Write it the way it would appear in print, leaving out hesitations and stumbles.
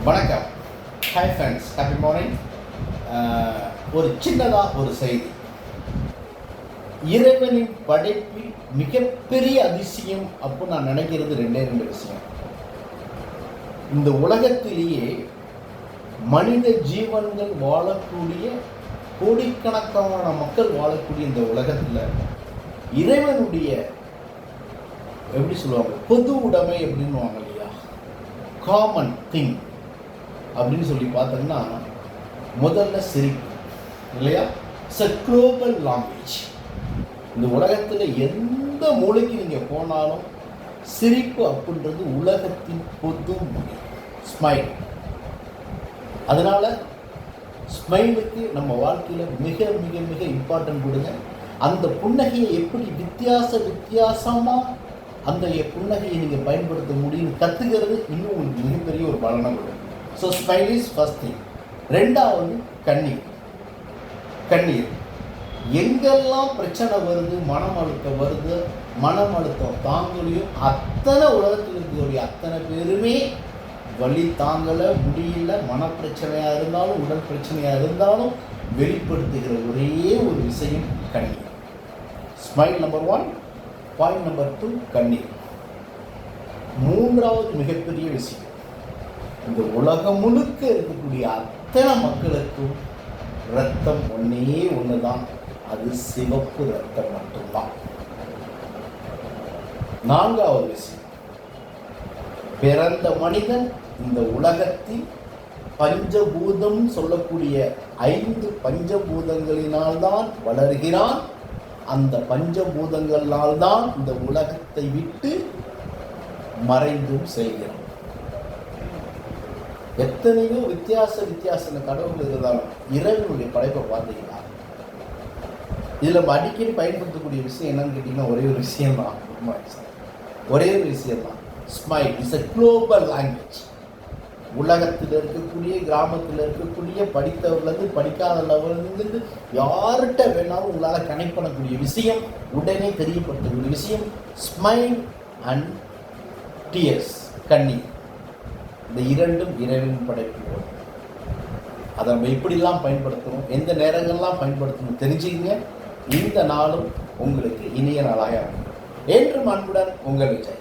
வணக்கம். Hi friends, happy morning. ஒரு சின்னதாக ஒரு செய்தி. இறைவனின் படைப்பில் மிகப்பெரிய அதிசயம் அப்போ நான் நினைக்கிறது ரெண்டு விஷயம். இந்த உலகத்திலேயே மனித ஜீவன்கள் வாழக்கூடிய கோடிக்கணக்கான மக்கள் வாழக்கூடிய இந்த உலகத்தில் இறைவனுடைய எப்படி சொல்லுவாங்க, பொது உடைமை அப்படின்னுவாங்க இல்லையா, காமன் திங் அப்படின்னு சொல்லி பார்த்தோம்னா முதல்ல சிரிப்பு இல்லையா. It's a global language. இந்த உலகத்தில் எந்த மூலைக்கு நீங்கள் போனாலும் சிரிப்பு அப்படின்றது உலகத்தின் பொது மொழி, ஸ்மைல். அதனால் ஸ்மைலுக்கு நம்ம வாழ்க்கையில் மிக மிக மிக இம்பார்ட்டன்ட் கொடுங்க. அந்த புன்னகையை எப்படி வித்தியாசமாக அந்த புன்னகையை நீங்கள் பயன்படுத்த முடியும்னு கற்றுக்கிறது இன்னும் உங்களுக்கு மிகப்பெரிய ஒரு பலனை கொடுக்கும். So smile is first thing. ரெண்டாவது கண்ணீர். எங்கெல்லாம் பிரச்சனை வருது, மனம் அழுத்தம் தாங்கலையும் அத்தனை உலகத்தில் இருக்கக்கூடிய அத்தனை பேருமே வலி தாங்கலை, முடியல, மனப்பிரச்சனையாக இருந்தாலும் உடல் பிரச்சனையாக இருந்தாலும் வெளிப்படுத்துகிற ஒரே ஒரு விஷயம் கண்ணீர். Smile number 1. பாயிண்ட் நம்பர் 2, கண்ணீர். மூன்றாவது மிகப்பெரிய விஷயம், இந்த உலகம் முழுக்க இருக்கக்கூடிய அத்தனை மக்களுக்கும் ரத்தம் ஒன்று தான், அது சிவப்பு ரத்தம் மட்டும்தான். நான்காவது விஷயம், பிறந்த மனிதன் இந்த உலகத்தில் பஞ்சபூதம் சொல்லக்கூடிய 5 பஞ்சபூதங்களினால்தான் வளர்கிறான். அந்த பஞ்சபூதங்களால்தான் இந்த உலகத்தை விட்டு மறைந்தும் செல்கிறான். எத்தனையோ வித்தியாச கடவுள் இருந்தாலும் இறைவனுடைய படைப்பை பார்த்தீங்கன்னா இதில் நம்ம அடிக்கடி பயன்படுத்தக்கூடிய விஷயம் என்னன்னு கேட்டிங்கன்னா ஒரே ஒரு விஷயம்தான். Smile is a global language. உலகத்தில் இருக்கக்கூடிய, கிராமத்தில் இருக்கக்கூடிய, படித்தவர்லேருந்து படிக்காதவர்லேருந்து யார்கிட்ட வேணாலும் உங்களால் கனெக்ட் பண்ணக்கூடிய விஷயம், உடனே தெரியப்படுத்தக்கூடிய விஷயம் ஸ்மைல் அண்ட் டியர்ஸ், கண்ணீர். இந்த இரண்டும் இறைவன் படைப்பு. அதை நம்ம எப்படிலாம் பயன்படுத்தணும், எந்த நேரங்கள்லாம் பயன்படுத்தணும் தெரிஞ்சுக்கங்க. இந்த நாளும் உங்களுக்கு இனிய நாளாக அமையும். என்றும் அன்புடன் உங்கள் விஜய்.